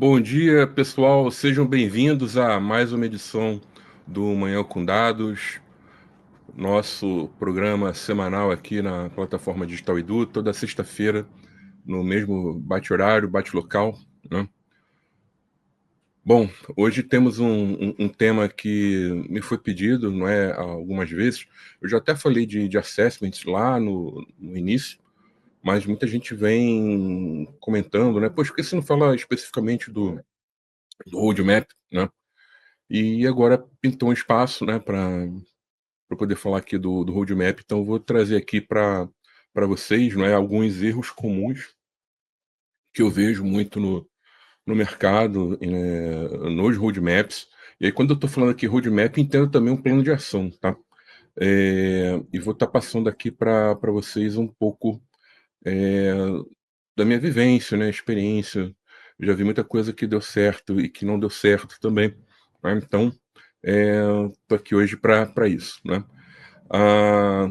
Bom dia, pessoal. Sejam bem-vindos a mais uma edição do Manhã com Dados, nosso programa semanal aqui na plataforma Digital Edu, toda sexta-feira, no mesmo bate-horário, bate-local, né? Bom, hoje temos um tema que me foi pedido, não é, algumas vezes. Eu já até falei de assessments lá no início, mas muita gente vem comentando, né? Poxa, por que você não fala especificamente do roadmap, né? E agora pintou um espaço, né, para poder falar aqui do roadmap, então eu vou trazer aqui para vocês, não é, alguns erros comuns que eu vejo muito no mercado, nos roadmaps. E aí, quando eu estou falando aqui roadmap, entendo também um plano de ação, tá? E vou estar passando aqui para vocês um pouco é, da minha vivência, né, experiência. Eu já vi muita coisa que deu certo e que não deu certo também, né? Então, estou aqui hoje para isso, né? Ah,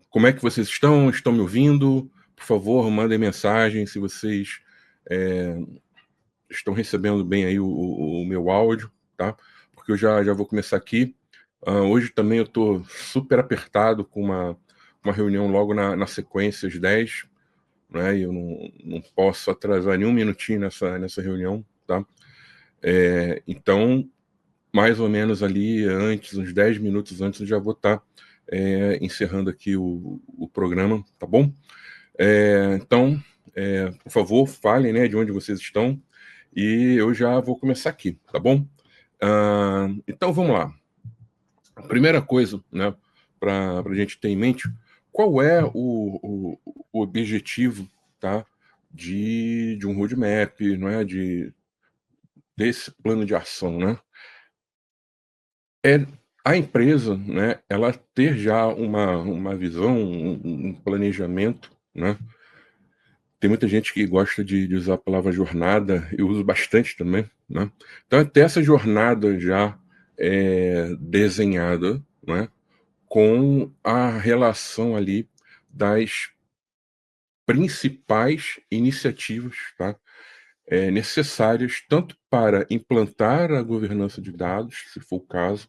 como é que vocês estão? Estão me ouvindo? Por favor, mandem mensagem se vocês é, estão recebendo bem aí o meu áudio, tá? Porque eu já vou começar aqui. Hoje também eu estou super apertado com uma reunião logo na sequência, às 10, né? E eu não posso atrasar nenhum minutinho nessa reunião, tá? Então, mais ou menos ali antes, uns 10 minutos antes, eu já vou estar encerrando aqui o programa, tá bom? Então, por favor, falem, né, de onde vocês estão e eu já vou começar aqui, tá bom? Então, vamos lá. A primeira coisa, né, para a gente ter em mente, qual é o objetivo, tá, de um roadmap, não é, desse plano de ação, né? É a empresa, né, ela ter já uma visão, um planejamento, né? Tem muita gente que gosta de usar a palavra jornada, eu uso bastante também, né? Então, é ter essa jornada já desenhada, né, com a relação ali das principais iniciativas, tá, necessárias tanto para implantar a governança de dados, se for o caso,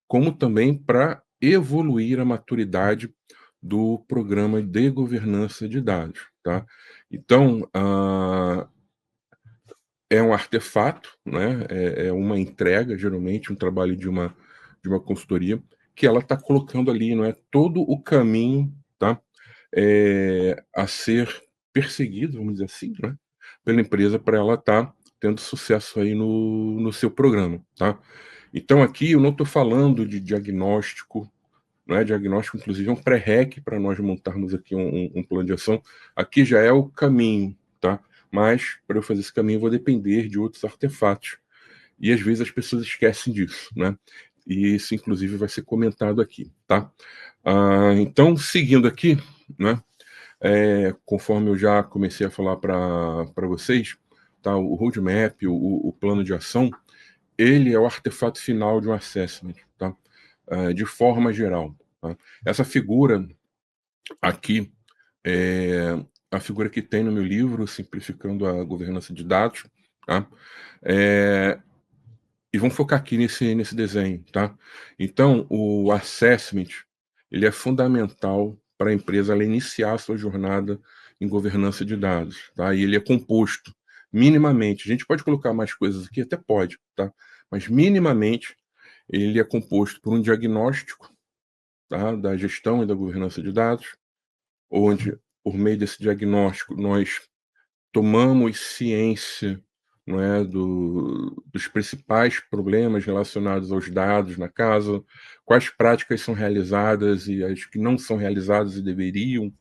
como também para evoluir a maturidade do programa de governança de dados, tá? Então, é um artefato, né? É uma entrega, geralmente, um trabalho de uma consultoria, que ela está colocando ali, não é, todo o caminho, tá? A ser perseguido, vamos dizer assim, né? Pela empresa para ela estar tendo sucesso aí no seu programa, tá? Então aqui eu não estou falando de diagnóstico, não é diagnóstico, inclusive é um pré-req para nós montarmos aqui um plano de ação. Aqui já é o caminho, tá? Mas para eu fazer esse caminho eu vou depender de outros artefatos. E às vezes as pessoas esquecem disso, né? E isso inclusive vai ser comentado aqui, tá? Então, seguindo aqui, né? Conforme eu já comecei a falar para vocês, tá? O roadmap, o plano de ação, ele é o artefato final de um assessment, tá? De forma geral, tá? Essa figura aqui é a figura que tem no meu livro, Simplificando a Governança de Dados, tá? E vamos focar aqui nesse desenho, tá? Então, o assessment, ele é fundamental para a empresa ela iniciar a sua jornada em governança de dados, tá? E ele é composto minimamente, a gente pode colocar mais coisas aqui, até pode, tá? Mas minimamente ele é composto por um diagnóstico, tá, da gestão e da governança de dados, onde, por meio desse diagnóstico, nós tomamos ciência, não é, dos principais problemas relacionados aos dados na casa, quais práticas são realizadas e as que não são realizadas e deveriam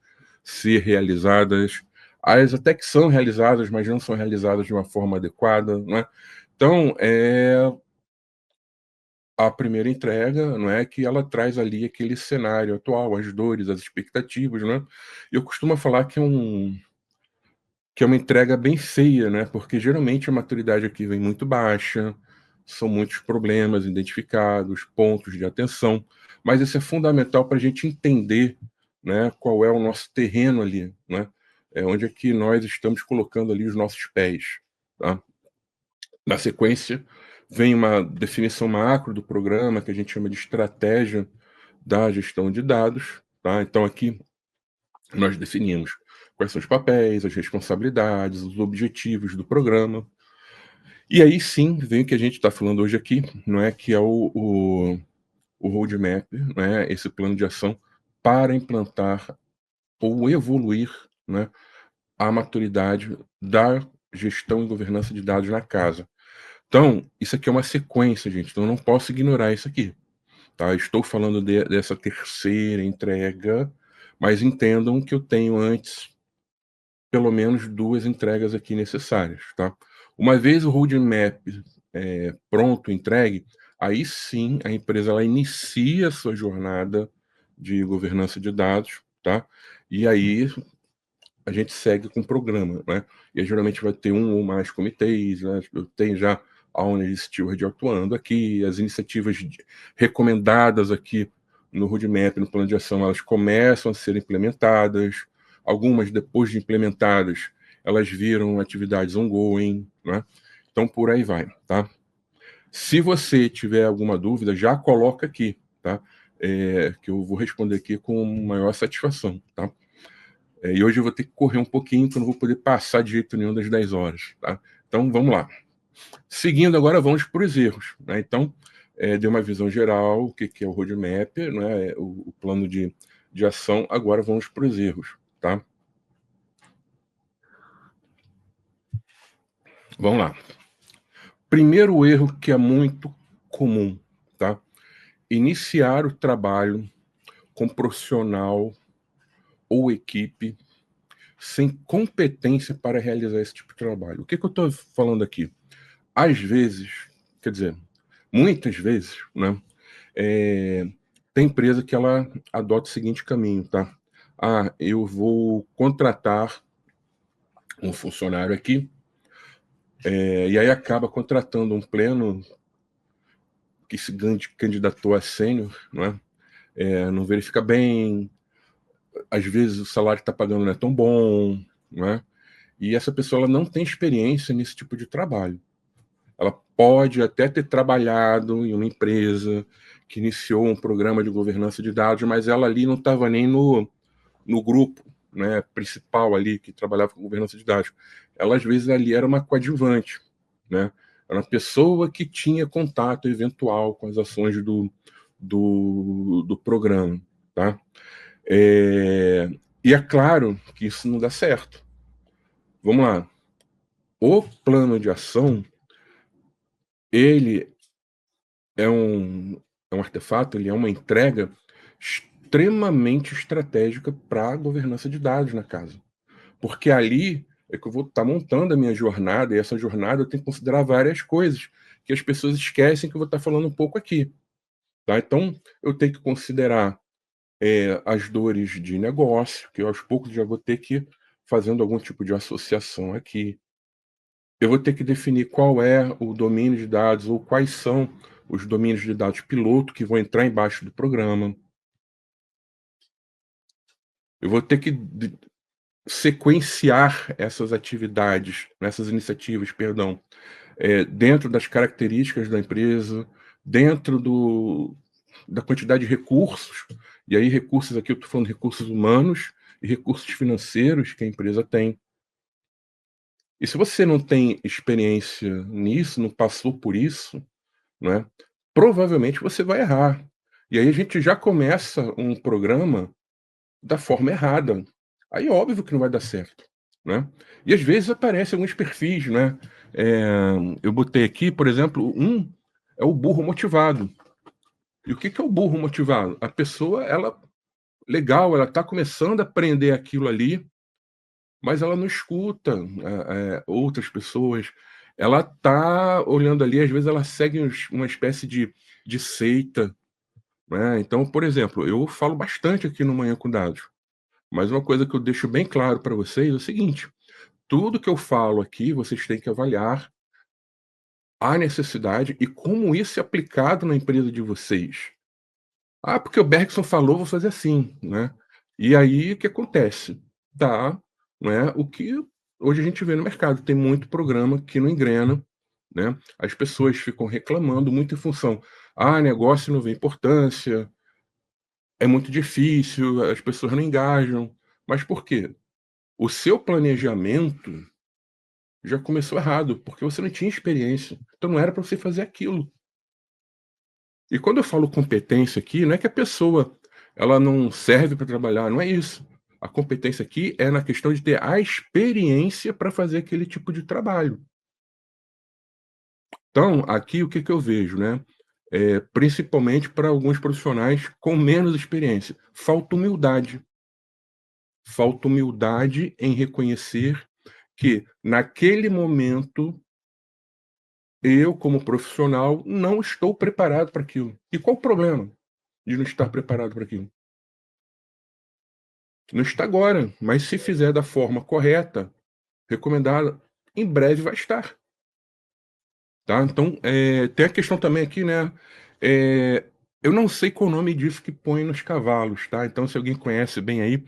ser realizadas, as até que são realizadas, mas não são realizadas de uma forma adequada, não é? Então, a primeira entrega, não é, que ela traz ali aquele cenário atual, as dores, as expectativas, né? Eu costumo falar que é uma entrega bem feia, né? Porque geralmente a maturidade aqui vem muito baixa, são muitos problemas identificados, pontos de atenção, mas isso é fundamental para a gente entender, né, qual é o nosso terreno ali, né? Onde é que nós estamos colocando ali os nossos pés, tá? Na sequência, vem uma definição macro do programa, que a gente chama de estratégia da gestão de dados, tá? Então aqui nós definimos quais são os papéis, as responsabilidades, os objetivos do programa. E aí sim vem o que a gente está falando hoje aqui, não é? Que é o roadmap, né? Esse plano de ação para implantar ou evoluir, né, a maturidade da gestão e governança de dados na casa. Então, isso aqui é uma sequência, gente, então eu não posso ignorar isso aqui, tá? Estou falando dessa terceira entrega, mas entendam que eu tenho antes pelo menos 2 entregas aqui necessárias, tá? Uma vez o roadmap, pronto, entregue, aí sim a empresa ela inicia a sua jornada de governança de dados, tá? E aí a gente segue com o programa, né? E aí, geralmente vai ter um ou mais comitês, né? Eu tenho já a Owner Steward atuando aqui, as iniciativas recomendadas aqui no roadmap, no plano de ação, elas começam a ser implementadas, algumas depois de implementadas, elas viram atividades ongoing, né? Então por aí vai, tá? Se você tiver alguma dúvida, já coloca aqui, tá? Que eu vou responder aqui com maior satisfação, tá? E hoje eu vou ter que correr um pouquinho, que eu não vou poder passar de jeito nenhum das 10 horas, tá? Então vamos lá. Seguindo agora, vamos para os erros, né? Então, deu uma visão geral, o que é o roadmap, né? O plano de ação. Agora vamos para os erros, tá? Vamos lá. Primeiro erro que é muito comum, tá? Iniciar o trabalho com profissional ou equipe sem competência para realizar esse tipo de trabalho. O que eu estou falando aqui? Às vezes, quer dizer, muitas vezes, né, tem empresa que ela adota o seguinte caminho, tá? Ah, eu vou contratar um funcionário aqui, e aí acaba contratando um pleno que se candidatou a sênior, né? Não verifica bem, às vezes o salário que está pagando não é tão bom, né? E essa pessoa ela não tem experiência nesse tipo de trabalho. Ela pode até ter trabalhado em uma empresa que iniciou um programa de governança de dados, mas ela ali não estava nem no grupo, né, principal ali que trabalhava com governança de dados. Ela, às vezes, ali era uma coadjuvante, né? Era uma pessoa que tinha contato eventual com as ações do programa, tá? E é claro que isso não dá certo. Vamos lá. O plano de ação, ele é um artefato, ele é uma entrega extremamente estratégica para a governança de dados na casa. Porque ali é que eu vou estar montando a minha jornada, e essa jornada eu tenho que considerar várias coisas que as pessoas esquecem que eu vou estar falando um pouco aqui. Tá? Então, eu tenho que considerar as dores de negócio, que eu aos poucos já vou ter que ir fazendo algum tipo de associação aqui. Eu vou ter que definir qual é o domínio de dados ou quais são os domínios de dados piloto que vão entrar embaixo do programa. Eu vou ter que sequenciar essas atividades, essas iniciativas, perdão, dentro das características da empresa, dentro da quantidade de recursos, e aí recursos aqui eu estou falando de recursos humanos e recursos financeiros que a empresa tem. E se você não tem experiência nisso, não passou por isso, né, provavelmente você vai errar. E aí a gente já começa um programa da forma errada. Aí é óbvio que não vai dar certo, né. E às vezes aparecem alguns perfis, né, eu botei aqui, por exemplo, é o burro motivado. E o que que é o burro motivado? A pessoa, ela legal, ela está começando a aprender aquilo ali, mas ela não escuta, outras pessoas. Ela está olhando ali, às vezes ela segue uma espécie de seita, né. Então, por exemplo, eu falo bastante aqui no Manhã com Dados, mas uma coisa que eu deixo bem claro para vocês é o seguinte: tudo que eu falo aqui, vocês têm que avaliar a necessidade e como isso é aplicado na empresa de vocês. "Ah, porque o Bergson falou, vou fazer assim", né. E aí o que acontece? Dá, né, o que hoje a gente vê no mercado, tem muito programa que não engrena, né? As pessoas ficam reclamando muito em função: "Ah, negócio não vê importância, é muito difícil, as pessoas não engajam". Mas por quê? O seu planejamento já começou errado, porque você não tinha experiência, então não era para você fazer aquilo. E quando eu falo competência aqui, não é que a pessoa ela não serve para trabalhar, não é isso. A competência aqui é na questão de ter a experiência para fazer aquele tipo de trabalho. Então, aqui o que que eu vejo, né, principalmente para alguns profissionais com menos experiência, falta humildade. Falta humildade em reconhecer que, naquele momento, eu, como profissional, não estou preparado para aquilo. E qual o problema de não estar preparado para aquilo? Não está agora, mas se fizer da forma correta, recomendada, em breve vai estar. Tá? Então, tem a questão também aqui, né, eh, eu não sei qual o nome disso que põe nos cavalos, tá, então se alguém conhece bem aí,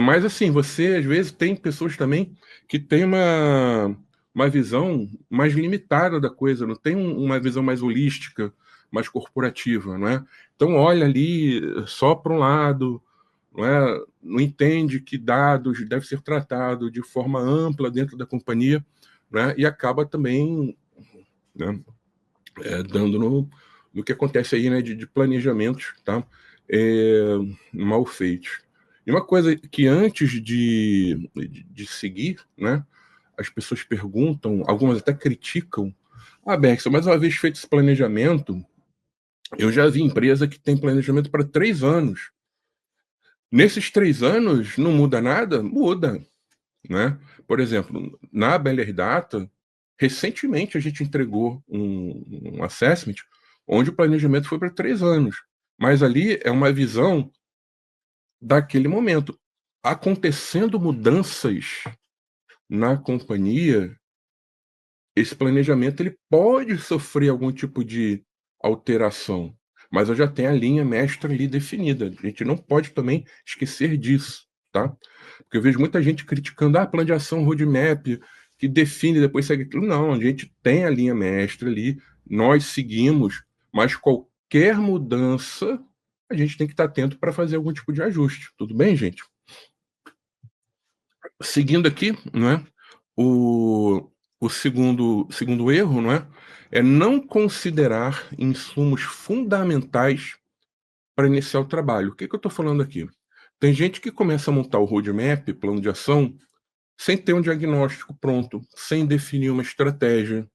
mas assim, você às vezes tem pessoas também que têm uma visão mais limitada da coisa, não tem uma visão mais holística, mais corporativa, não é. Então olha ali só para um lado, não é, não entende que dados deve ser tratado de forma ampla dentro da companhia, né, e acaba também, né, dando no que acontece aí, né, de planejamentos, tá, é, mal feitos. E uma coisa que antes de seguir, né, as pessoas perguntam, algumas até criticam: "Ah, Bergson, mas uma vez feito esse planejamento, eu já vi empresa que tem planejamento para 3 anos. Nesses 3 anos não muda nada?" Muda, né. Por exemplo, na BLR Data, recentemente a gente entregou um assessment, onde o planejamento foi para 3 anos, mas ali é uma visão daquele momento. Acontecendo mudanças na companhia, esse planejamento ele pode sofrer algum tipo de alteração, mas eu já tenho a linha mestra ali definida, a gente não pode também esquecer disso, tá. Porque eu vejo muita gente criticando: "Ah, plano de ação, roadmap, que define, depois segue aquilo". Não, a gente tem a linha mestra ali, nós seguimos, mas qualquer mudança, a gente tem que estar atento para fazer algum tipo de ajuste. Tudo bem, gente? Seguindo aqui, não é, o o segundo erro, não é, é não considerar insumos fundamentais para iniciar o trabalho. O que que eu estou falando aqui? Tem gente que começa a montar o roadmap, plano de ação, sem ter um diagnóstico pronto, sem definir uma estratégia.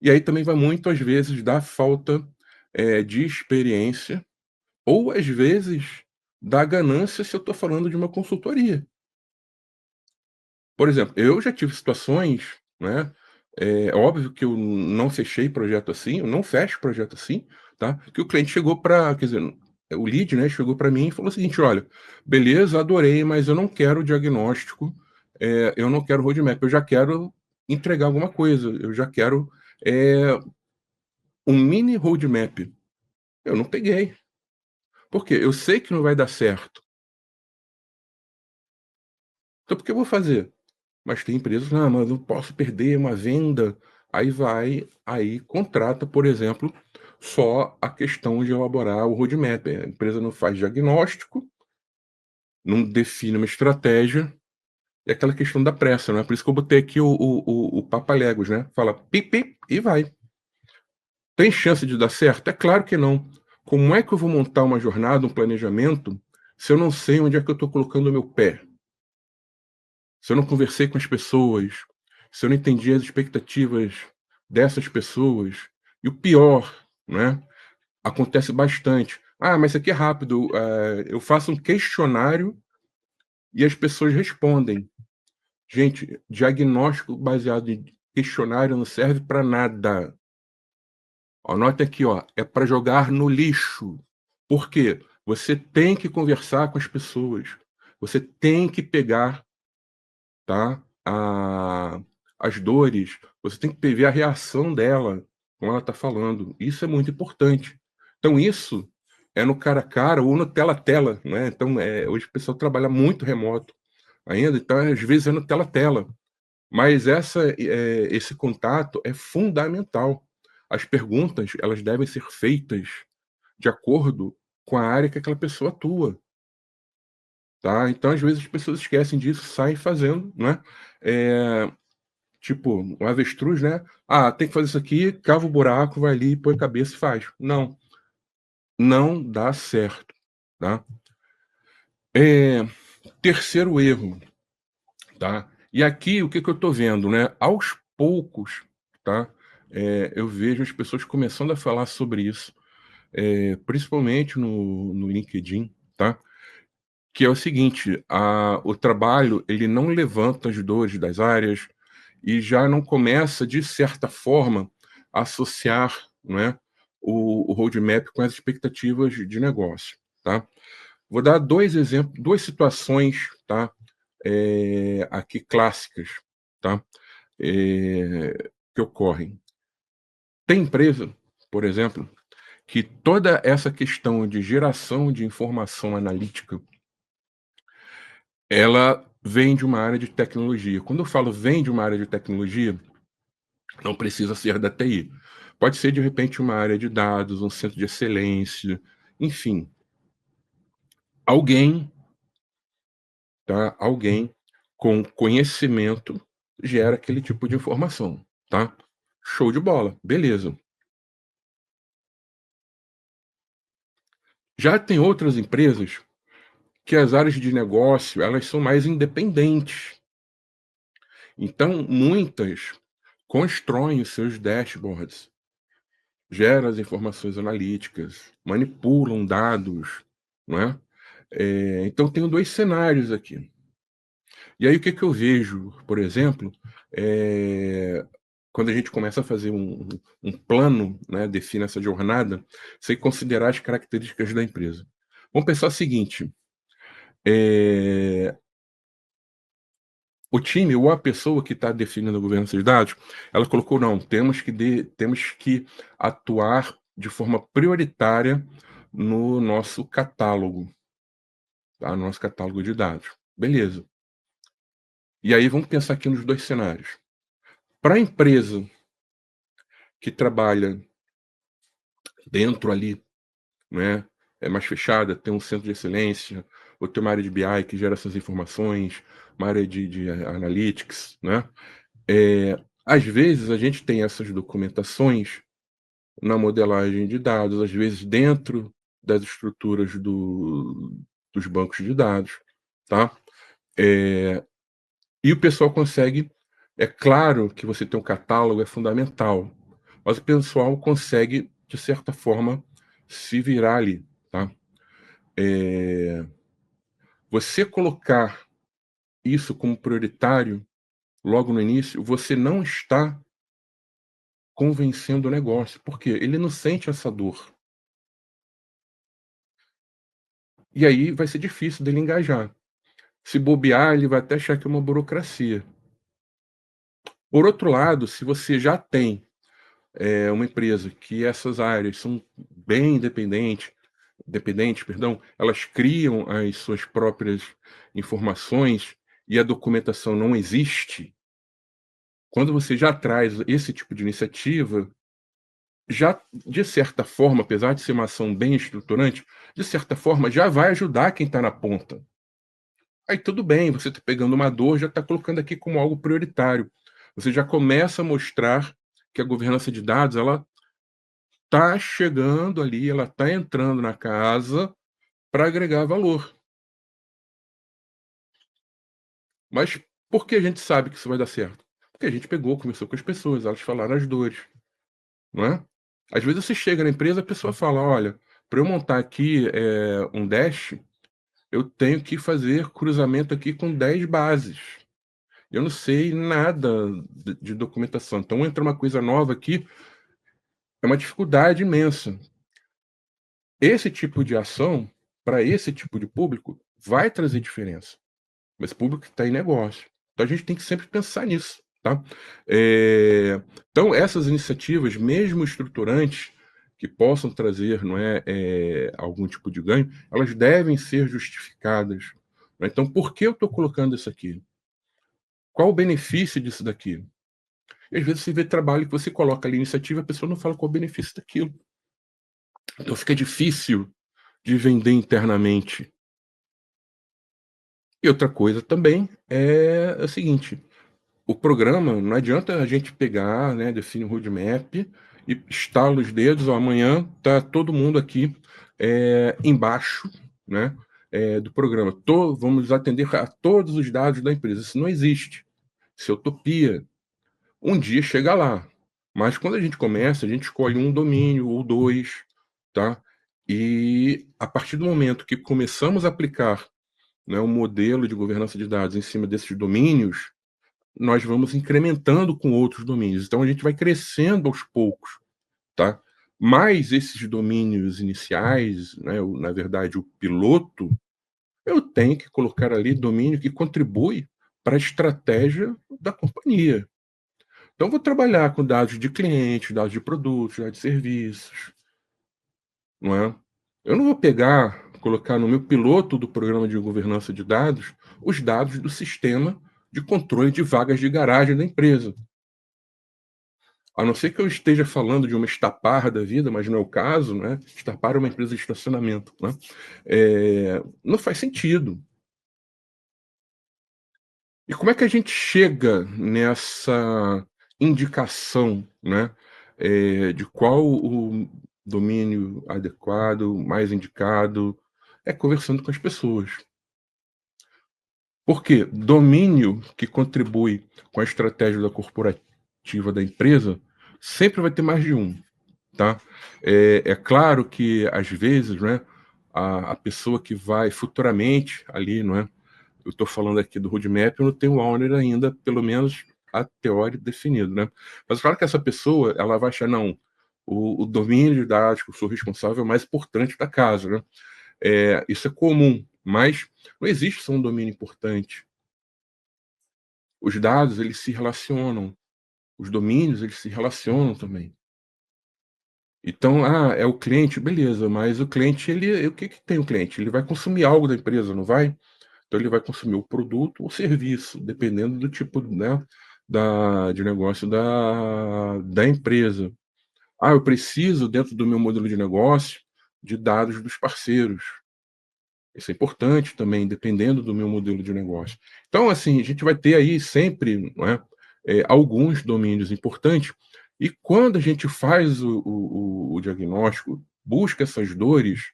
E aí também vai muito, às vezes, da falta, de experiência ou, às vezes, da ganância se eu estou falando de uma consultoria. Por exemplo, eu já tive situações, né, é óbvio que eu não fechei projeto assim, eu não fecho projeto assim, tá, que o cliente chegou para, quer dizer, o lead, né, chegou para mim e falou o seguinte: "Olha, beleza, adorei, mas eu não quero diagnóstico, eu não quero roadmap, eu já quero entregar alguma coisa, eu já quero, eh, um mini roadmap". Eu não peguei. Por quê? Eu sei que não vai dar certo, então por que eu vou fazer? Mas tem empresas: "Não, mas eu não posso perder uma venda", aí contrata, por exemplo, só a questão de elaborar o roadmap. A empresa não faz diagnóstico, não define uma estratégia, e aquela questão da pressa, né, por isso que eu botei aqui o papaléguas, né, fala "pip, pip" e vai. Tem chance de dar certo? É claro que não. Como é que eu vou montar uma jornada, um planejamento, se eu não sei onde é que eu estou colocando o meu pé? Se eu não conversei com as pessoas, se eu não entendi as expectativas dessas pessoas, e o pior, né, acontece bastante: "Ah, mas isso aqui é rápido, eu faço um questionário e as pessoas respondem". Gente, diagnóstico baseado em questionário não serve para nada. Anote aqui, ó, é para jogar no lixo. Por quê? Você tem que conversar com as pessoas, você tem que pegar, tá, as dores, você tem que ver a reação dela, como ela está falando, isso é muito importante. Então isso é no cara a cara ou no tela a tela, né, então, hoje o pessoal trabalha muito remoto ainda, então às vezes é no tela a tela. Mas esse contato é fundamental. As perguntas, elas devem ser feitas de acordo com a área que aquela pessoa atua, tá. Então, às vezes, as pessoas esquecem disso, saem fazendo, né, eh, tipo, o avestruz, né, "Ah, tem que fazer isso aqui", cava o buraco, vai ali, põe a cabeça e faz. Não, não dá certo, tá. Eh, Terceiro erro, tá. E aqui o que que eu tô vendo, né, aos poucos, tá, eu vejo as pessoas começando a falar sobre isso, principalmente no LinkedIn, tá. Que é o seguinte, o trabalho, ele não levanta as dores das áreas e já não começa, de certa forma, a associar, não é, o roadmap com as expectativas de negócio, tá. Vou dar 2 exemplos, 2 situações, tá, aqui clássicas, tá, que ocorrem. Tem empresa, por exemplo, que toda essa questão de geração de informação analítica, ela vem de uma área de tecnologia. Quando eu falo vem de uma área de tecnologia, não precisa ser da TI. Pode ser, de repente, uma área de dados, um centro de excelência, enfim, alguém, tá? Alguém com conhecimento gera aquele tipo de informação, tá? Show de bola, beleza. Já tem outras empresas que as áreas de negócio, elas são mais independentes. Então, muitas constroem os seus dashboards, geram as informações analíticas, manipulam dados, não é? Então tenho 2 cenários aqui. E aí o que que eu vejo, por exemplo, eh, quando a gente começa a fazer um plano, né, define essa jornada, sem considerar as características da empresa. Vamos pensar o seguinte, eh, o time ou a pessoa que está definindo a governança de dados, ela colocou: "Não, temos que atuar de forma prioritária no nosso catálogo, tá, no nosso catálogo de dados". Beleza. E aí vamos pensar aqui nos 2 cenários. Para a empresa que trabalha dentro ali, né, é mais fechada, tem um centro de excelência, ou tem uma área de BI que gera essas informações, uma área de analytics, né. Às vezes a gente tem essas documentações na modelagem de dados, às vezes dentro das estruturas dos bancos de dados, tá. E o pessoal consegue, é claro que você ter um catálogo é fundamental, mas o pessoal consegue, de certa forma, se virar ali, tá. Você colocar isso como prioritário logo no início, você não está convencendo o negócio, porque ele não sente essa dor. E aí vai ser difícil dele engajar. Se bobear, ele vai até achar que é uma burocracia. Por outro lado, se você já tem, uma empresa que essas áreas são bem dependentes, perdão, elas criam as suas próprias informações e a documentação não existe, quando você já traz esse tipo de iniciativa, já, de certa forma, apesar de ser uma ação bem estruturante, de certa forma já vai ajudar quem está na ponta. Aí tudo bem, você está pegando uma dor, já está colocando aqui como algo prioritário. Você já começa a mostrar que a governança de dados, ela está chegando ali, ela está entrando na casa para agregar valor. Mas por que a gente sabe que isso vai dar certo? Porque a gente pegou, conversou com as pessoas, elas falaram as dores, não é? Às vezes você chega na empresa, a pessoa fala: "Olha, para eu montar aqui, um dash, eu tenho que fazer cruzamento aqui com 10 bases. Eu não sei nada de documentação, então entra uma coisa nova aqui, é uma dificuldade imensa". Esse tipo de ação, para esse tipo de público, vai trazer diferença, mas público que está em negócio. Então a gente tem que sempre pensar nisso, tá. Então essas iniciativas, mesmo estruturantes, que possam trazer, não é, algum tipo de ganho, elas devem ser justificadas, né. Então por que eu estou colocando isso aqui? Qual o benefício disso daqui? E às vezes você vê trabalho que você coloca ali iniciativa, a pessoa não fala qual o benefício daquilo. Então fica difícil de vender internamente. E outra coisa também é o seguinte: o programa, não adianta a gente pegar, né, define o roadmap e estala os dedos, ó, amanhã tá todo mundo aqui, embaixo, né, do programa. Vamos atender a todos os dados da empresa. Isso não existe. Isso é utopia. Um dia chega lá, mas quando a gente começa, a gente escolhe um domínio ou 2, tá. E a partir do momento que começamos a aplicar, né, um modelo de governança de dados em cima desses domínios, nós vamos incrementando com outros domínios. Então a gente vai crescendo aos poucos, tá? Mas esses domínios iniciais, né, na verdade, o piloto, eu tenho que colocar ali domínio que contribui para a estratégia da companhia. Então, vou trabalhar com dados de clientes, dados de produtos, dados de serviços, não é? Eu não vou pegar, colocar no meu piloto do programa de governança de dados, os dados do sistema de controle de vagas de garagem da empresa. A não ser que eu esteja falando de uma Estapar da vida, mas não é o caso, né? Estapar é uma empresa de estacionamento, né? Não faz sentido. E como é que a gente chega nessa indicação, né, de qual o domínio adequado, mais indicado? É conversando com as pessoas. Por quê? Domínio que contribui com a estratégia da corporativa da empresa, sempre vai ter mais de um, tá? É claro que, às vezes, né, a pessoa que vai futuramente ali, não é, eu estou falando aqui do roadmap, eu não tenho o owner ainda, pelo menos a teórico definido, né? Mas claro que essa pessoa, ela vai achar, não, o domínio de dados, que eu sou responsável, é o mais importante da casa, né? Isso é comum, mas não existe só um domínio importante. Os dados, eles se relacionam, os domínios, eles se relacionam também. Então, é o cliente, beleza, mas o cliente, o que que tem o cliente? Ele vai consumir algo da empresa, não vai? Então ele vai consumir o produto ou serviço, dependendo do tipo, né, de negócio da empresa. Eu preciso, dentro do meu modelo de negócio, de dados dos parceiros. Isso é importante também, dependendo do meu modelo de negócio. Então, assim, a gente vai ter aí sempre, não é, alguns domínios importantes, e quando a gente faz o diagnóstico, busca essas dores,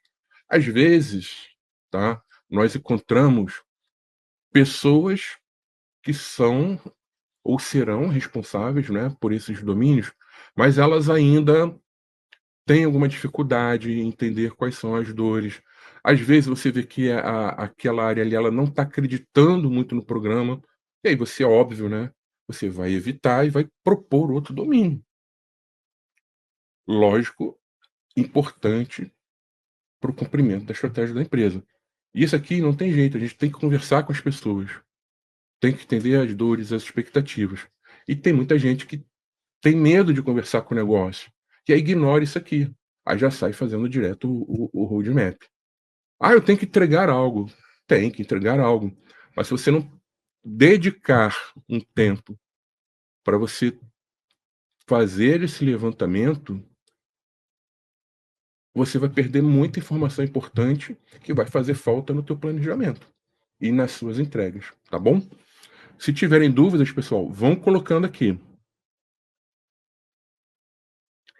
às vezes, tá, nós encontramos pessoas que são ou serão responsáveis, né, por esses domínios, mas elas ainda têm alguma dificuldade em entender quais são as dores. Às vezes você vê que aquela área ali, ela não está acreditando muito no programa, e aí você, óbvio, né, você vai evitar e vai propor outro domínio. Lógico, importante para o cumprimento da estratégia da empresa. E isso aqui não tem jeito, a gente tem que conversar com as pessoas. Tem que entender as dores, as expectativas. E tem muita gente que tem medo de conversar com o negócio, que aí ignora isso aqui. Aí já sai fazendo direto o roadmap. Eu tenho que entregar algo. Tem que entregar algo. Mas se você não dedicar um tempo para você fazer esse levantamento, você vai perder muita informação importante que vai fazer falta no teu planejamento e nas suas entregas, tá bom? Se tiverem dúvidas, pessoal, vão colocando aqui.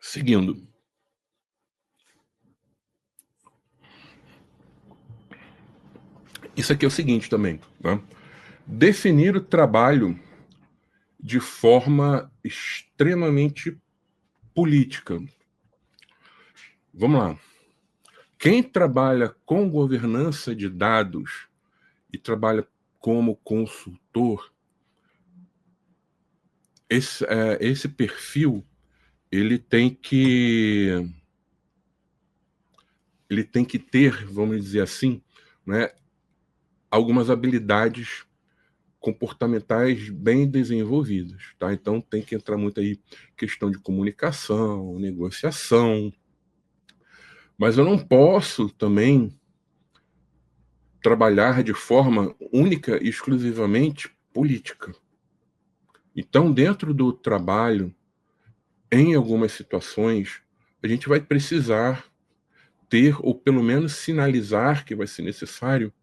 Seguindo. Isso aqui é o seguinte também, né? Definir o trabalho de forma extremamente política. Vamos lá. Quem trabalha com governança de dados e trabalha como consultor, esse perfil, ele tem que ele tem que ter, vamos dizer assim, né, algumas habilidades comportamentais bem desenvolvidas, tá? Então tem que entrar muito aí questão de comunicação, negociação, mas eu não posso também trabalhar de forma única e exclusivamente política. Então, dentro do trabalho, em algumas situações, a gente vai precisar ter, ou pelo menos sinalizar que vai ser necessário,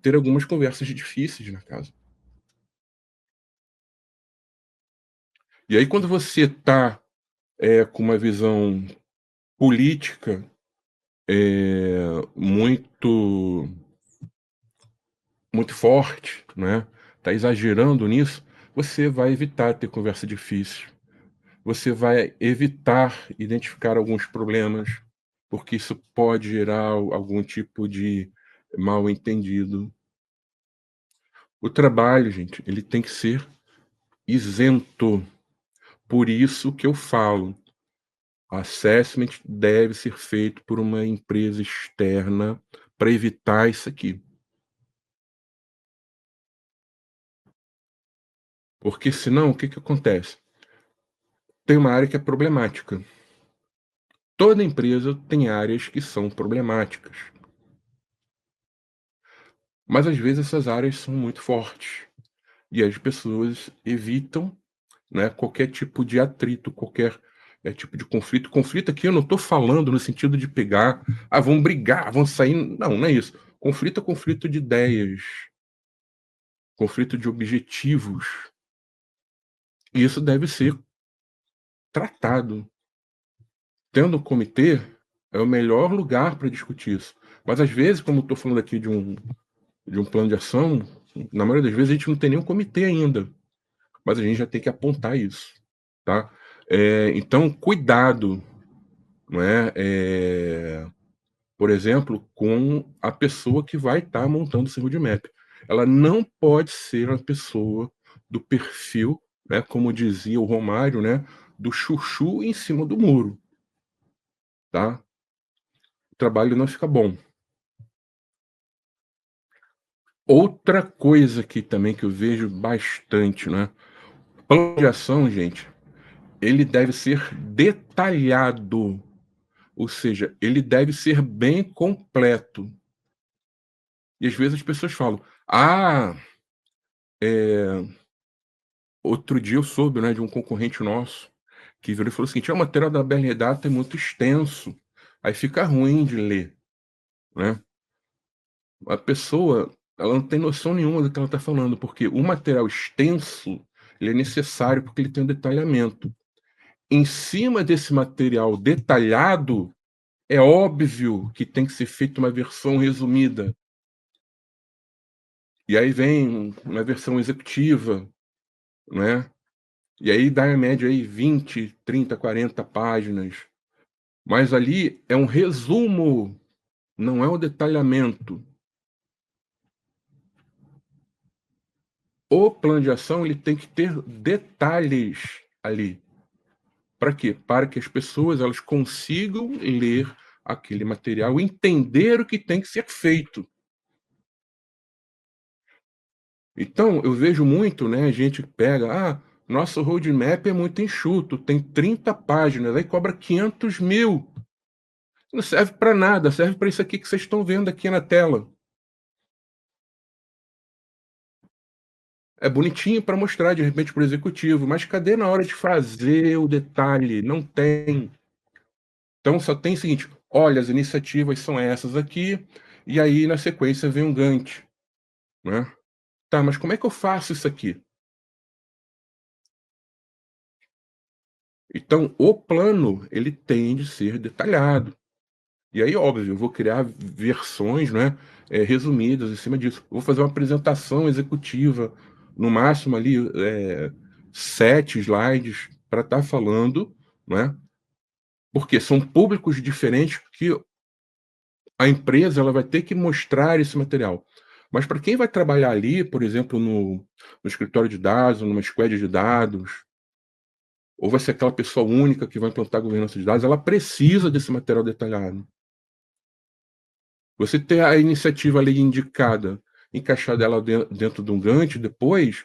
ter algumas conversas difíceis na casa. E aí, quando você está com uma visão política muito, muito forte, né? Está exagerando nisso, você vai evitar ter conversa difícil. Você vai evitar identificar alguns problemas, porque isso pode gerar algum tipo de mal-entendido. O trabalho, gente, ele tem que ser isento. Por isso que eu falo, assessment deve ser feito por uma empresa externa para evitar isso aqui. Porque senão, o que que acontece? Tem uma área que é problemática. Toda empresa tem áreas que são problemáticas, mas às vezes essas áreas são muito fortes e as pessoas evitam, né, qualquer tipo de atrito, qualquer tipo de conflito. Conflito aqui eu não estou falando no sentido de pegar, vão brigar, vão sair. Não, não é isso. Conflito é conflito de ideias, conflito de objetivos. E isso deve ser tratado. Tendo um comitê, é o melhor lugar para discutir isso. Mas às vezes, como estou falando aqui de um plano de ação, na maioria das vezes a gente não tem nenhum comitê ainda. Mas a gente já tem que apontar isso, tá? Então, cuidado, não é? Por exemplo, com a pessoa que vai estar montando esse roadmap. Ela não pode ser uma pessoa do perfil, né, como dizia o Romário, né, do chuchu em cima do muro, tá? O trabalho não fica bom. Outra coisa que também que eu vejo bastante, né? Plano de ação, gente, ele deve ser detalhado, ou seja, ele deve ser bem completo. E às vezes as pessoas falam: "Ah, outro dia eu soube, né, de um concorrente nosso que virou e falou o seguinte: o material da BRData é muito extenso, aí fica ruim de ler", né. A pessoa, ela não tem noção nenhuma do que ela está falando, porque o material extenso, ele é necessário porque ele tem um detalhamento. Em cima desse material detalhado, é óbvio que tem que ser feita uma versão resumida. E aí vem uma versão executiva, né, e aí dá em média aí 20, 30, 40 páginas. Mas ali é um resumo, não é um detalhamento. O plano de ação ele tem que ter detalhes ali. Para quê? Para que as pessoas elas consigam ler aquele material, entender o que tem que ser feito. Então, eu vejo muito, né, gente que pega, nosso roadmap é muito enxuto, tem 30 páginas, aí cobra 500.000. Não serve para nada, serve para isso aqui que vocês estão vendo aqui na tela. É bonitinho para mostrar de repente para o executivo, mas cadê na hora de fazer o detalhe? Não tem. Então só tem o seguinte: olha, as iniciativas são essas aqui, e aí na sequência vem um Gantt, né? Tá, mas como é que eu faço isso aqui? Então o plano ele tem de ser detalhado. E aí, óbvio, eu vou criar versões, né, resumidas em cima disso. Vou fazer uma apresentação executiva, no máximo ali 7 slides para estar falando, né? Porque são públicos diferentes que a empresa ela vai ter que mostrar esse material. Mas para quem vai trabalhar ali, por exemplo, no escritório de dados, numa squad de dados, ou vai ser aquela pessoa única que vai implantar a governança de dados, ela precisa desse material detalhado. Você ter a iniciativa ali indicada, encaixar dela dentro de um Gantt depois,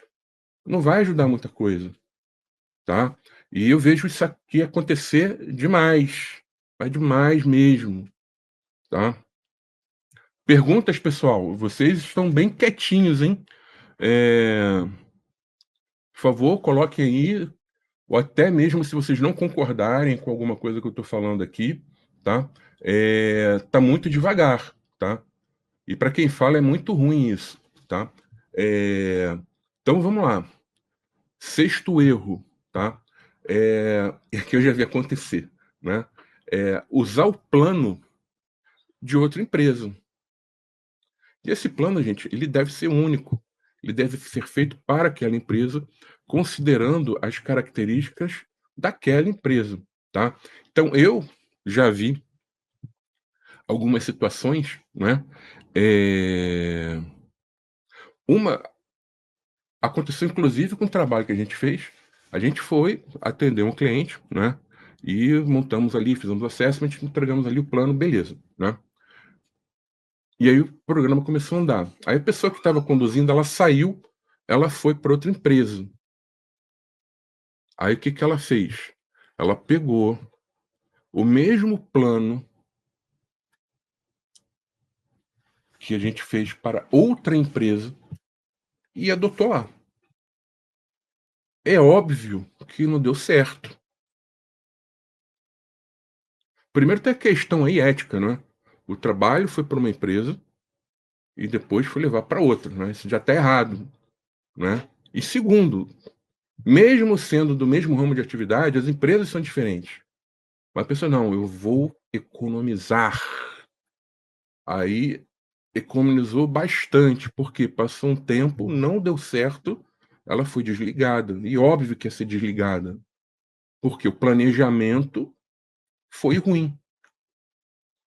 não vai ajudar muita coisa, tá? E eu vejo isso aqui acontecer demais, mas demais mesmo, tá? Perguntas, pessoal. Vocês estão bem quietinhos, hein? favor, coloquem aí, ou até mesmo se vocês não concordarem com alguma coisa que eu estou falando aqui, tá? Tá muito devagar, tá? E para quem fala é muito ruim isso, tá? É, então vamos lá. Sexto erro, tá? É que eu já vi acontecer, né? Usar o plano de outra empresa. E esse plano, gente, ele deve ser único. Ele deve ser feito para aquela empresa, considerando as características daquela empresa, tá? Então, eu já vi algumas situações, né? É, Uma aconteceu inclusive com o trabalho que a gente fez. A gente foi atender um cliente, né? E montamos ali, fizemos o assessment, entregamos ali o plano, beleza, né? E aí o programa começou a andar. Aí a pessoa que estava conduzindo, ela saiu, ela foi para outra empresa. Aí o que que ela fez? Ela pegou o mesmo plano que a gente fez para outra empresa e adotou lá. É óbvio que não deu certo. Primeiro tem a questão aí ética, né? O trabalho foi para uma empresa e depois foi levar para outra, né? Isso já está errado, né? E segundo, mesmo sendo do mesmo ramo de atividade, as empresas são diferentes. Mas a pessoa, não, eu vou economizar. Aí economizou bastante, porque passou um tempo, não deu certo, ela foi desligada. E óbvio que ia ser desligada, porque o planejamento foi ruim.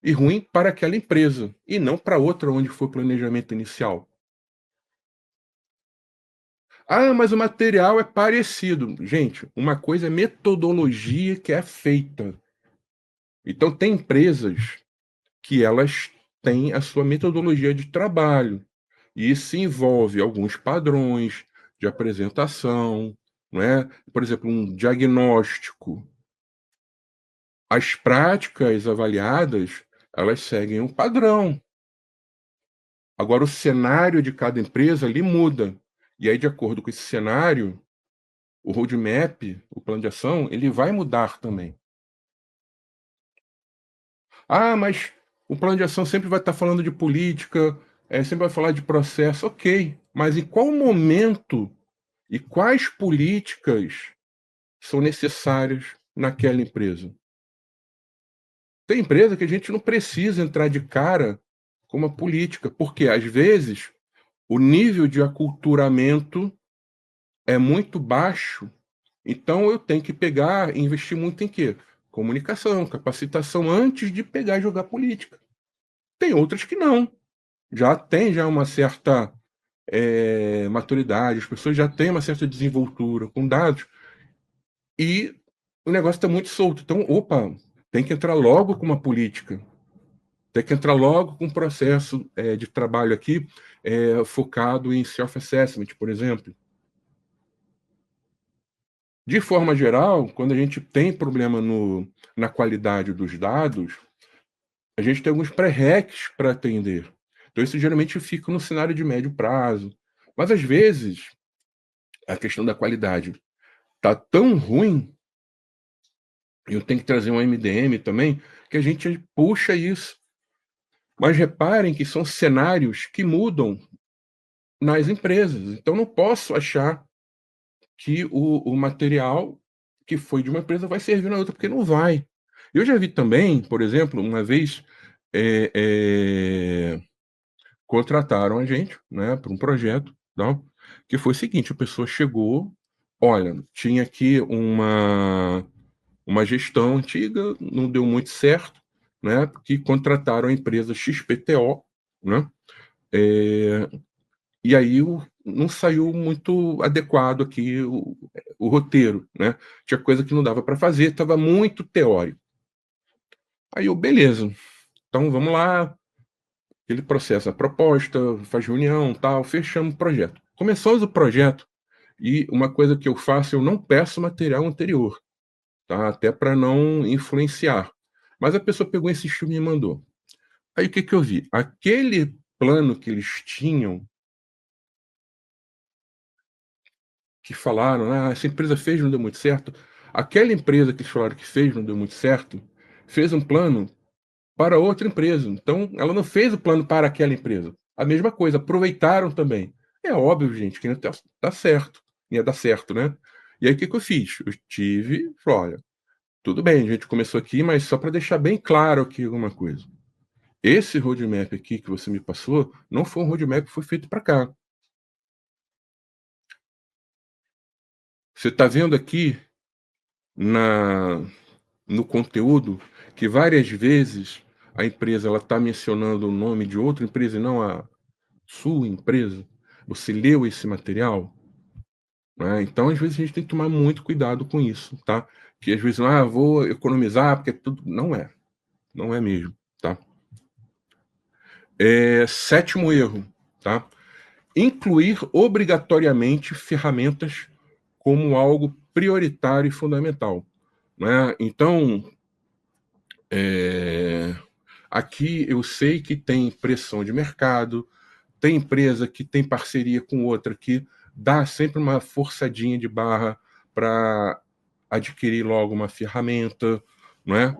E ruim para aquela empresa, e não para outra onde foi o planejamento inicial. Ah, mas o material é parecido. Gente, uma coisa é metodologia que é feita. Então, tem empresas que elas têm a sua metodologia de trabalho. E isso envolve alguns padrões de apresentação, não é? Por exemplo, um diagnóstico. As práticas avaliadas, elas seguem um padrão. Agora, o cenário de cada empresa ali muda. E aí, de acordo com esse cenário, o roadmap, o plano de ação, ele vai mudar também. Ah, mas o plano de ação sempre vai estar falando de política, sempre vai falar de processo. Ok, mas em qual momento e quais políticas são necessárias naquela empresa? Tem empresa que a gente não precisa entrar de cara com uma política, porque às vezes o nível de aculturamento é muito baixo, então eu tenho que pegar e investir muito em quê? Comunicação, capacitação, antes de pegar e jogar política. Tem outras que não. Já tem já uma certa maturidade, as pessoas já têm uma certa desenvoltura com dados, e o negócio está muito solto. Então, opa, tem que entrar logo com uma política, tem que entrar logo com um processo de trabalho aqui focado em self-assessment, por exemplo. De forma geral, quando a gente tem problema na qualidade dos dados, a gente tem alguns pré-requisitos para atender. Então, isso geralmente fica no cenário de médio prazo. Mas, às vezes, a questão da qualidade está tão ruim, eu tenho que trazer um MDM também, que a gente puxa isso. Mas reparem que são cenários que mudam nas empresas. Então, não posso achar que o material que foi de uma empresa vai servir na outra, porque não vai. Eu já vi também, por exemplo, uma vez é, é, contrataram a gente, né, para um projeto, não, que foi o seguinte: a pessoa chegou, olha, tinha aqui uma gestão antiga, não deu muito certo, né, que contrataram a empresa XPTO, né, é, e aí não saiu muito adequado aqui o roteiro, né? Tinha coisa que não dava para fazer, estava muito teórico. Aí eu, beleza, então vamos lá, aquele processo, a proposta, faz reunião, tal, fechamos o projeto. Começamos o projeto e uma coisa que eu faço, eu não peço material anterior, tá? Até para não influenciar. Mas a pessoa pegou esse filme e me mandou. Aí o que que eu vi? Aquele plano que eles tinham que falaram, essa empresa fez, não deu muito certo. Aquela empresa que eles falaram que fez, não deu muito certo, fez um plano para outra empresa. Então, ela não fez o plano para aquela empresa. A mesma coisa, aproveitaram também. É óbvio, gente, que não tá certo. Ia dar certo, né? E aí, o que eu fiz? Eu falei, olha, tudo bem, a gente começou aqui, mas só para deixar bem claro aqui alguma coisa. Esse roadmap aqui que você me passou, não foi um roadmap que foi feito para cá. Você está vendo aqui na no conteúdo que várias vezes a empresa ela está mencionando o nome de outra empresa e não a sua empresa. Você leu esse material? Né? Então, às vezes, a gente tem que tomar muito cuidado com isso, tá? Que às vezes, vou economizar, porque tudo. Não é. Não é mesmo, tá? Sétimo erro, tá? Incluir obrigatoriamente ferramentas como algo prioritário e fundamental. Né? Então, aqui eu sei que tem pressão de mercado, tem empresa que tem parceria com outra que dá sempre uma forçadinha de barra para adquirir logo uma ferramenta, não é?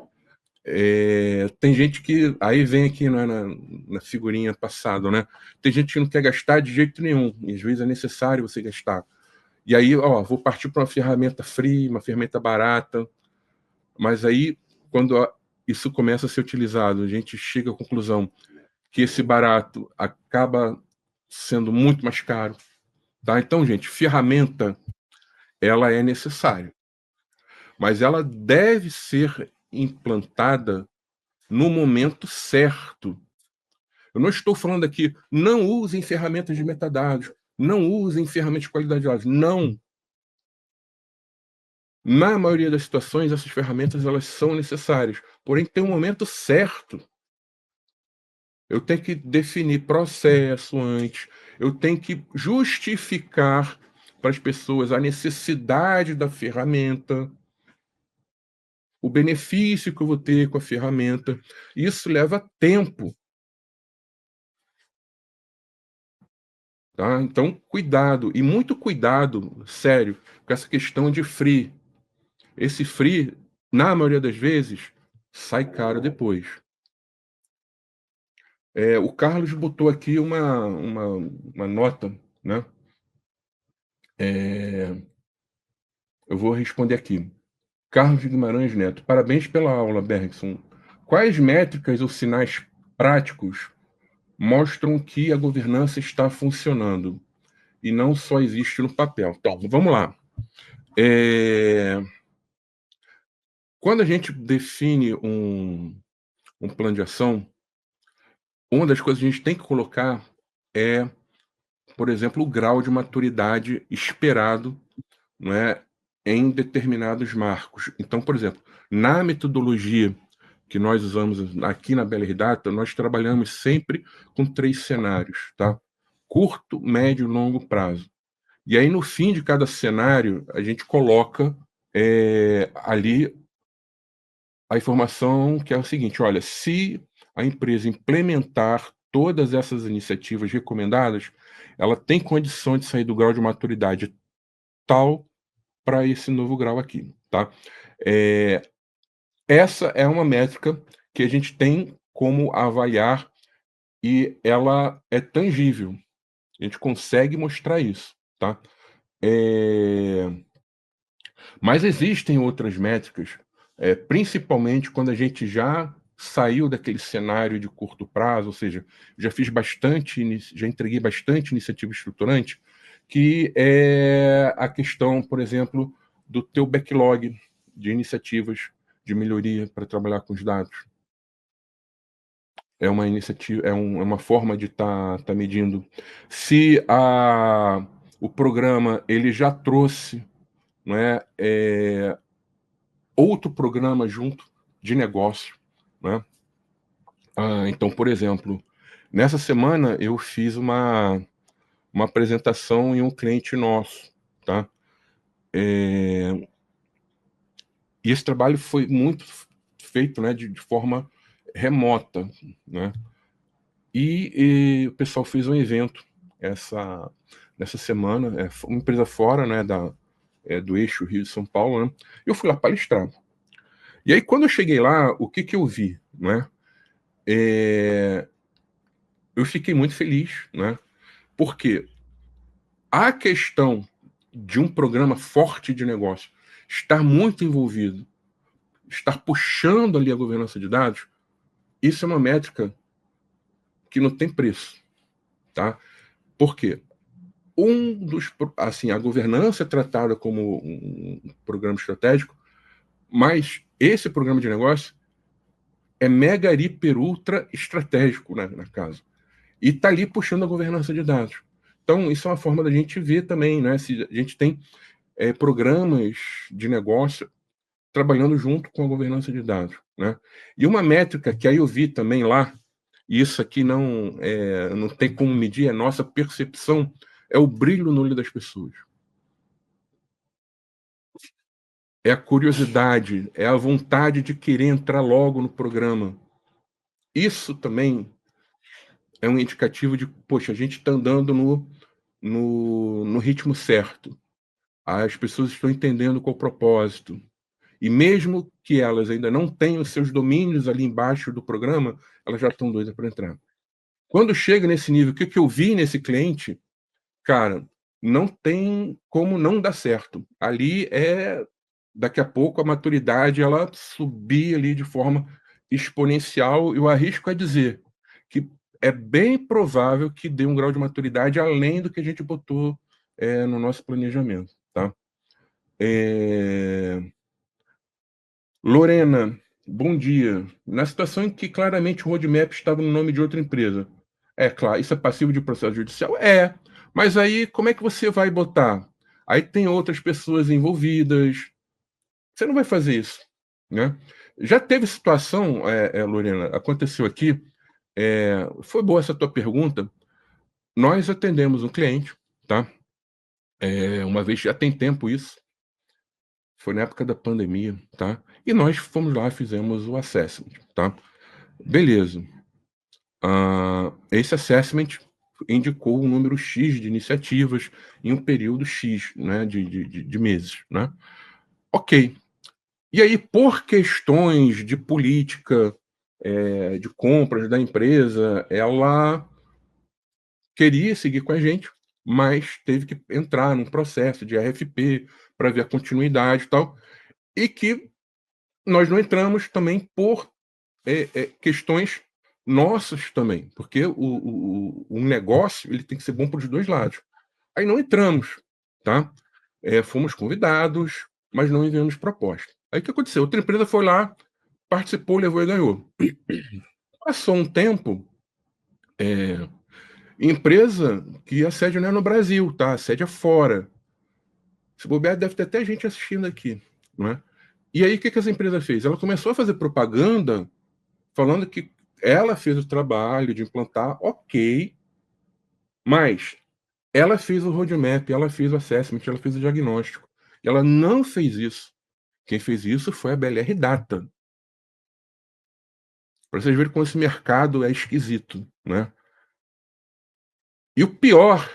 Tem gente que aí vem aqui na figurinha passada, né? Tem gente que não quer gastar de jeito nenhum, e às vezes é necessário você gastar. E aí, vou partir para uma ferramenta free, uma ferramenta barata, mas aí quando isso começa a ser utilizado, a gente chega à conclusão que esse barato acaba sendo muito mais caro, tá? Então, gente, ferramenta ela é necessária, mas ela deve ser implantada no momento certo. Eu não estou falando aqui, não usem ferramentas de metadados, não usem ferramentas de qualidade de dados. Não. Na maioria das situações, essas ferramentas elas são necessárias, porém tem um momento certo. Eu tenho que definir processo antes, eu tenho que justificar para as pessoas a necessidade da ferramenta, o benefício que eu vou ter com a ferramenta. Isso leva tempo, tá? Então, cuidado, e muito cuidado, sério, com essa questão de free. Esse free, na maioria das vezes, sai caro depois. O Carlos botou aqui uma nota, né? Eu vou responder aqui. Carlos Guimarães Neto, parabéns pela aula, Bergson. Quais métricas ou sinais práticos mostram que a governança está funcionando e não só existe no papel? Então, vamos lá. Quando a gente define um plano de ação, uma das coisas que a gente tem que colocar é, por exemplo, o grau de maturidade esperado, não é, em determinados marcos. Então, por exemplo, na metodologia que nós usamos aqui na BLR Data, nós trabalhamos sempre com 3 cenários, tá? Curto, médio e longo prazo. E aí, no fim de cada cenário, a gente coloca ali a informação que é o seguinte: olha, se a empresa implementar todas essas iniciativas recomendadas, ela tem condição de sair do grau de maturidade tal para esse novo grau aqui, tá? Essa é uma métrica que a gente tem como avaliar e ela é tangível. A gente consegue mostrar isso, tá? Mas existem outras métricas, principalmente quando a gente já saiu daquele cenário de curto prazo, ou seja, já fiz bastante, já entreguei bastante iniciativa estruturante, que é a questão, por exemplo, do teu backlog de iniciativas de melhoria para trabalhar com os dados. É uma iniciativa, é uma forma de tá medindo. Se o programa ele já trouxe, não outro programa junto de negócio, né? Então, por exemplo, nessa semana eu fiz uma apresentação em um cliente nosso, tá? E esse trabalho foi muito feito, né, de forma remota, né? E o pessoal fez um evento nessa semana, uma empresa fora, né, do eixo Rio de São Paulo, né? Eu fui lá palestrar. E aí, quando eu cheguei lá, o que eu vi, né? Eu fiquei muito feliz, né? Porque a questão de um programa forte de negócio estar muito envolvido, estar puxando ali a governança de dados, isso é uma métrica que não tem preço, tá? Por quê? Assim, a governança é tratada como um programa estratégico, mas esse programa de negócio é mega, hiper, ultra estratégico, né, na casa. E está ali puxando a governança de dados. Então, isso é uma forma da gente ver também, né? Se a gente tem programas de negócio trabalhando junto com a governança de dados, né? E uma métrica que aí eu vi também lá, e isso aqui não tem como medir, é nossa percepção, é o brilho no olho das pessoas. É a curiosidade, é a vontade de querer entrar logo no programa. Isso também é um indicativo de, poxa, a gente está andando no ritmo certo. As pessoas estão entendendo qual é o propósito. E mesmo que elas ainda não tenham seus domínios ali embaixo do programa, elas já estão doidas para entrar. Quando chega nesse nível, o que eu vi nesse cliente, cara, não tem como não dar certo. Ali daqui a pouco a maturidade ela subir ali de forma exponencial. Eu arrisco a dizer que é bem provável que dê um grau de maturidade além do que a gente botou no nosso planejamento, tá? Lorena, bom dia. Na situação em que claramente o roadmap estava no nome de outra empresa, é claro, isso é passivo de processo judicial? Mas aí como é que você vai botar? Aí tem outras pessoas envolvidas. Você não vai fazer isso, né? Já teve situação, Lorena, aconteceu aqui, foi boa essa tua pergunta. Nós atendemos um cliente, tá? Uma vez, já tem tempo isso, foi na época da pandemia, tá? E nós fomos lá, fizemos o assessment, tá? Beleza. Esse assessment indicou um número X de iniciativas em um período X, né, de meses, né? Ok. E aí, por questões de política, de compras da empresa, ela queria seguir com a gente, mas teve que entrar num processo de RFP para ver a continuidade e tal, e que nós não entramos também por questões nossas também, porque o negócio ele tem que ser bom para os dois lados. Aí não entramos, tá? Fomos convidados, mas não enviamos proposta. Aí o que aconteceu? Outra empresa foi lá, participou, levou e ganhou. Passou um tempo, empresa que a sede não é no Brasil, tá? A sede é fora. Se bobear, deve ter até gente assistindo aqui, não é? E aí o que essa empresa fez? Ela começou a fazer propaganda falando que ela fez o trabalho de implantar, ok, mas ela fez o roadmap, ela fez o assessment, ela fez o diagnóstico. Ela não fez isso. Quem fez isso foi a BLR Data. Para vocês verem como esse mercado é esquisito, né? E o pior,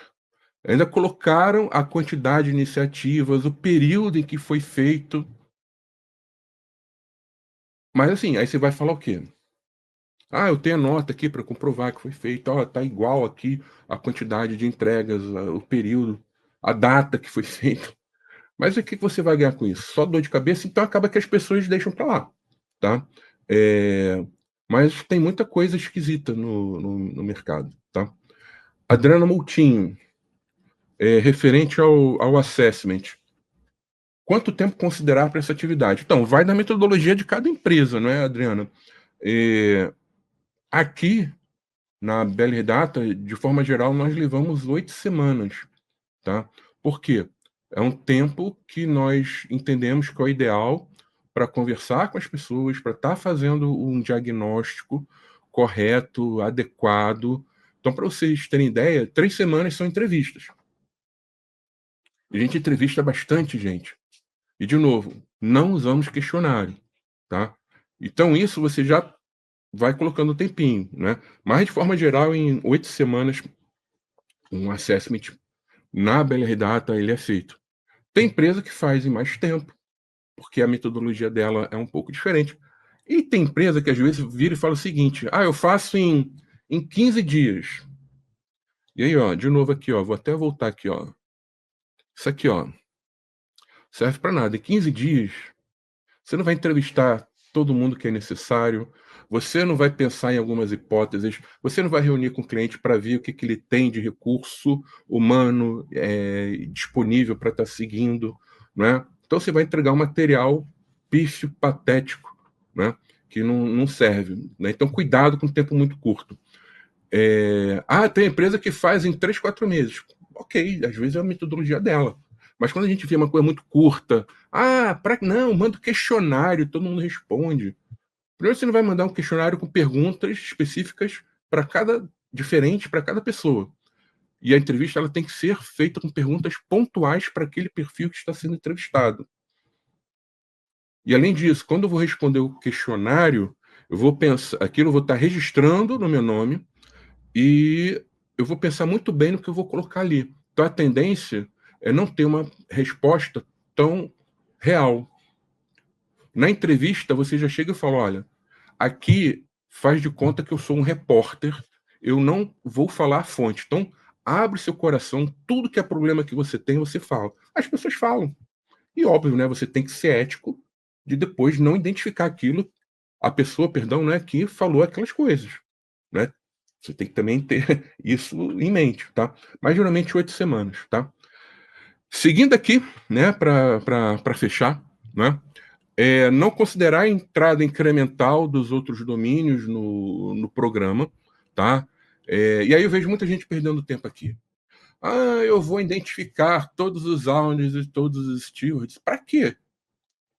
ainda colocaram a quantidade de iniciativas, o período em que foi feito. Mas assim, aí você vai falar o quê? Eu tenho a nota aqui para comprovar que foi feito. Ó, tá igual aqui a quantidade de entregas, o período, a data que foi feito. Mas o que você vai ganhar com isso? Só dor de cabeça? Então acaba que as pessoas deixam para lá, tá? Mas tem muita coisa esquisita no mercado, tá? Adriana Moutinho, referente ao assessment. Quanto tempo considerar para essa atividade? Então, vai da metodologia de cada empresa, não é, Adriana? Aqui, na BLR Data, de forma geral, nós levamos 8 semanas, tá? Por quê? É um tempo que nós entendemos que é o ideal para conversar com as pessoas, para estar fazendo um diagnóstico correto, adequado. Então, para vocês terem ideia, 3 semanas são entrevistas. A gente entrevista bastante gente. E, de novo, não usamos questionário, tá? Então, isso você já vai colocando o tempinho, né? Mas, de forma geral, em 8 semanas, um assessment Na BLR Data ele é feito. Tem empresa que faz em mais tempo, porque a metodologia dela é um pouco diferente. E tem empresa que às vezes vira e fala o seguinte: ah, eu faço em 15 dias. E aí, ó, de novo aqui, ó, vou até voltar aqui, ó. Isso aqui, ó, serve para nada. Em 15 dias, você não vai entrevistar todo mundo que é necessário, você não vai pensar em algumas hipóteses, você não vai reunir com o cliente para ver o que, que ele tem de recurso humano disponível para estar seguindo, né? Então você vai entregar um material pífio, patético, né? Que não serve. Né? Então cuidado com o tempo muito curto. Tem empresa que faz em 3, 4 meses. Ok, às vezes é a metodologia dela. Mas quando a gente vê uma coisa muito curta, não, manda um questionário, todo mundo responde. Primeiro você não vai mandar um questionário com perguntas específicas para cada diferente para cada pessoa. E a entrevista ela tem que ser feita com perguntas pontuais para aquele perfil que está sendo entrevistado. E além disso, quando eu vou responder o questionário, eu vou pensar, aquilo eu vou estar registrando no meu nome, e eu vou pensar muito bem no que eu vou colocar ali. Então a tendência é não ter uma resposta tão real. Na entrevista, você já chega e fala: olha, aqui faz de conta que eu sou um repórter, eu não vou falar a fonte. Então, abre seu coração, tudo que é problema que você tem, você fala. As pessoas falam. E óbvio, né? Você tem que ser ético de depois não identificar aquilo, a pessoa, perdão, né, que falou aquelas coisas, né? Você tem que também ter isso em mente, tá? Mas geralmente 8 semanas, tá? Seguindo aqui, né, para fechar, né? Não considerar a entrada incremental dos outros domínios no programa, tá? E aí eu vejo muita gente perdendo tempo aqui. Eu vou identificar todos os owners e todos os stewards. Para quê?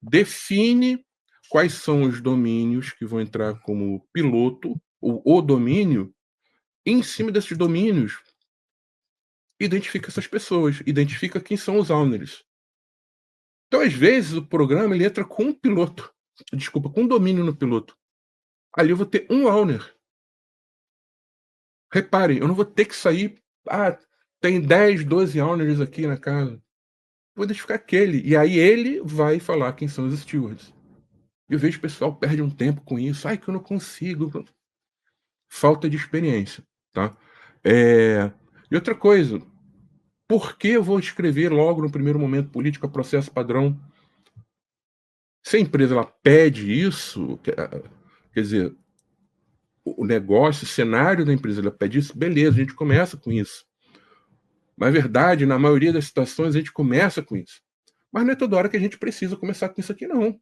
Define quais são os domínios que vão entrar como piloto, ou o domínio, e em cima desses domínios, identifica essas pessoas, identifica quem são os owners. Então, às vezes, o programa ele entra com um piloto, desculpa, com um domínio no piloto. Ali eu vou ter um owner. Reparem, eu não vou ter que sair. Tem 10, 12 owners aqui na casa. Vou identificar aquele. E aí ele vai falar quem são os stewards. Eu vejo o pessoal perde um tempo com isso. Que eu não consigo. Falta de experiência, tá? E outra coisa, por que eu vou escrever logo no primeiro momento política, processo padrão? Se a empresa ela pede isso, quer dizer, o negócio, o cenário da empresa ela pede isso, beleza, a gente começa com isso. Mas, na verdade, na maioria das situações, a gente começa com isso. Mas não é toda hora que a gente precisa começar com isso aqui, não.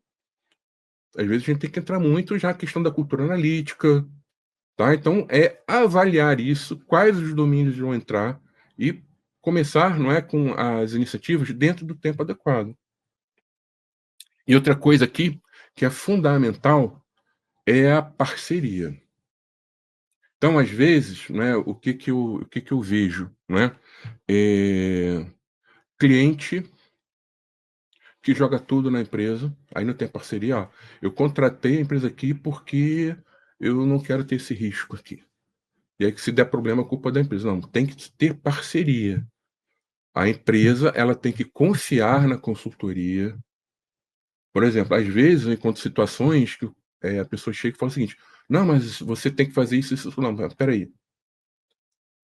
Às vezes a gente tem que entrar muito já na questão da cultura analítica, tá? Então, é avaliar isso, quais os domínios vão entrar e começar, não é, com as iniciativas dentro do tempo adequado. E outra coisa aqui que é fundamental é a parceria. Então, às vezes, né, o que que eu vejo, né? Cliente que joga tudo na empresa, aí não tem parceria. Eu contratei a empresa aqui porque eu não quero ter esse risco aqui. E aí que se der problema, a culpa é da empresa. Não, tem que ter parceria. A empresa ela tem que confiar na consultoria. Por exemplo, às vezes eu encontro situações que a pessoa chega e fala o seguinte: não, mas você tem que fazer isso, isso. Não, peraí.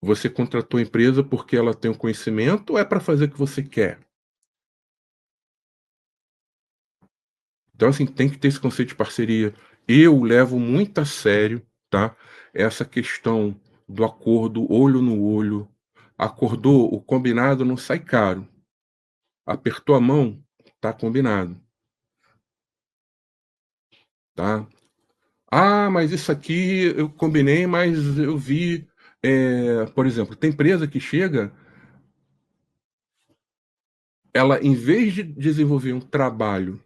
Você contratou a empresa porque ela tem o conhecimento ou é para fazer o que você quer? Então, assim, tem que ter esse conceito de parceria. Eu levo muito a sério, tá? Essa questão do acordo olho no olho. Acordou, o combinado não sai caro. Apertou a mão, tá combinado, tá? Mas isso aqui eu combinei, mas eu vi. Por exemplo, tem empresa que chega, ela, em vez de desenvolver um trabalho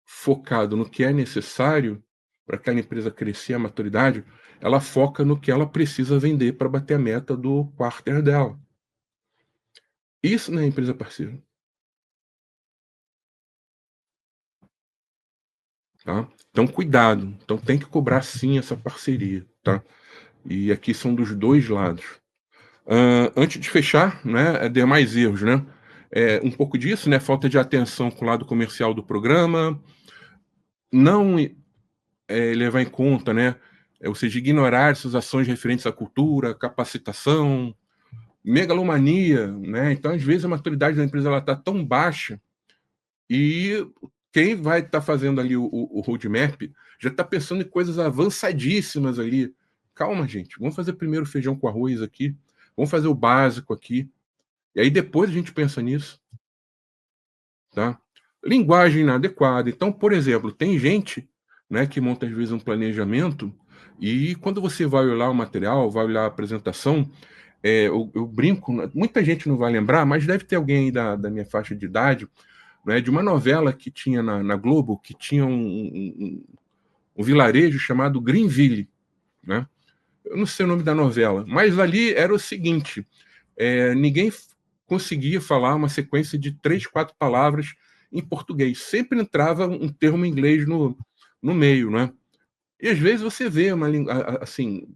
focado no que é necessário para aquela empresa crescer a maturidade, ela foca no que ela precisa vender para bater a meta do quarter dela. Isso não é empresa parceira, tá? Então cuidado, então tem que cobrar sim essa parceria, tá? E aqui são dos dois lados. Antes de fechar, né, demais erros, né? Um pouco disso, né? Falta de atenção com o lado comercial do programa, não levar em conta, né? Ou seja, ignorar essas ações referentes à cultura, capacitação, megalomania, né? Então, às vezes, a maturidade da empresa está tão baixa e quem vai estar fazendo ali o roadmap já está pensando em coisas avançadíssimas ali. Calma, gente, vamos fazer primeiro feijão com arroz aqui, vamos fazer o básico aqui, e aí depois a gente pensa nisso, tá? Linguagem inadequada. Então, por exemplo, tem gente, né, que monta às vezes um planejamento e quando você vai olhar o material, vai olhar a apresentação, eu brinco, muita gente não vai lembrar, mas deve ter alguém aí da minha faixa de idade, né, de uma novela que tinha na Globo, que tinha um vilarejo chamado Greenville, né? Eu não sei o nome da novela, mas ali era o seguinte: ninguém conseguia falar uma sequência de 3, 4 palavras em português. Sempre entrava um termo em inglês no meio, né? E às vezes você vê assim,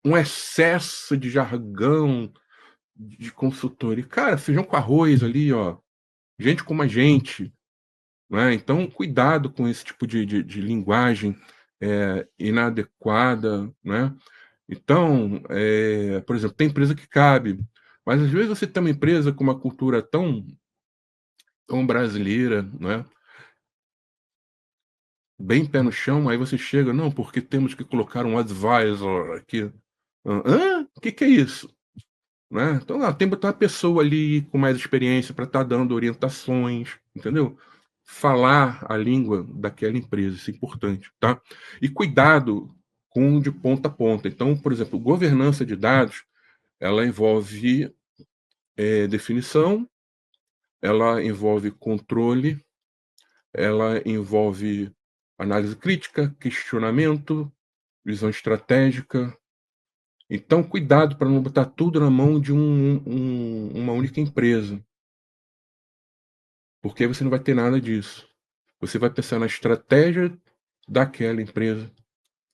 um excesso de jargão, de consultoria. Cara, feijão com arroz ali, ó. Gente como a gente, né? Então, cuidado com esse tipo de linguagem inadequada, né? Então, por exemplo, tem empresa que cabe, mas às vezes você tem uma empresa com uma cultura tão brasileira, né? Bem pé no chão, aí você chega, não, porque temos que colocar um advisor aqui. Hã? O que que é isso? Né? Então, tem que botar uma pessoa ali com mais experiência para estar dando orientações, entendeu? Falar a língua daquela empresa, isso é importante, tá? E cuidado com de ponta a ponta. Então, por exemplo, governança de dados, ela envolve definição, ela envolve controle, ela envolve análise crítica, questionamento, visão estratégica. Então, cuidado para não botar tudo na mão de uma única empresa, porque aí você não vai ter nada disso. Você vai pensar na estratégia daquela empresa,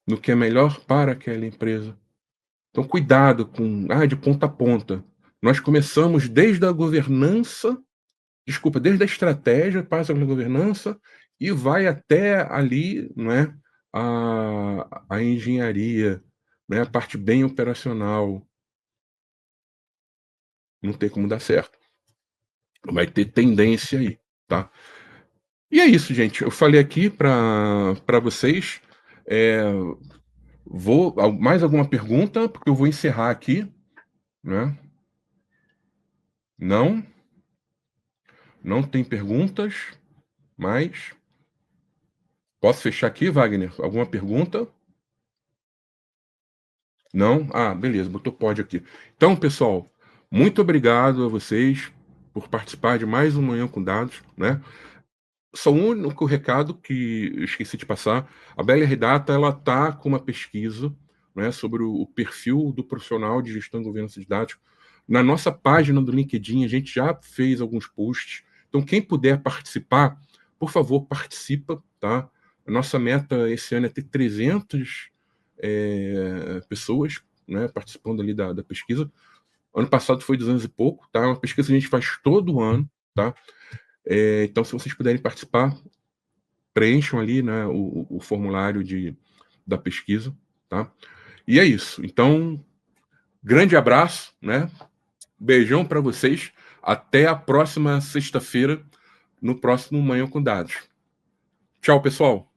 no que é melhor para aquela empresa. Então, cuidado com de ponta a ponta. Nós começamos desde a governança, desculpa, desde a estratégia, passa pela governança e vai até ali, não é, a engenharia, né, a parte bem operacional. Não tem como dar certo. Vai ter tendência aí, tá? E é isso, gente. Eu falei aqui para vocês. É, mais alguma pergunta? Porque eu vou encerrar aqui, né? Não, não tem perguntas, mas posso fechar aqui, Wagner? Alguma pergunta? Não? Ah, beleza, botou pode aqui. Então, pessoal, muito obrigado a vocês por participar de mais um Manhã com Dados, né? Só um único recado que eu esqueci de passar. A BLR Data ela está com uma pesquisa, né, sobre o perfil do profissional de gestão e governança de dados. Na nossa página do LinkedIn, a gente já fez alguns posts. Então, quem puder participar, por favor, participa, tá? A nossa meta esse ano é ter 300 pessoas, né, participando ali da pesquisa. Ano passado foi 200 e pouco, tá? É uma pesquisa que a gente faz todo ano, tá? Então, se vocês puderem participar, preencham ali, né, o formulário da pesquisa, tá? E é isso. Então, grande abraço, né? Beijão para vocês. Até a próxima sexta-feira, no próximo Manhã com Dados. Tchau, pessoal.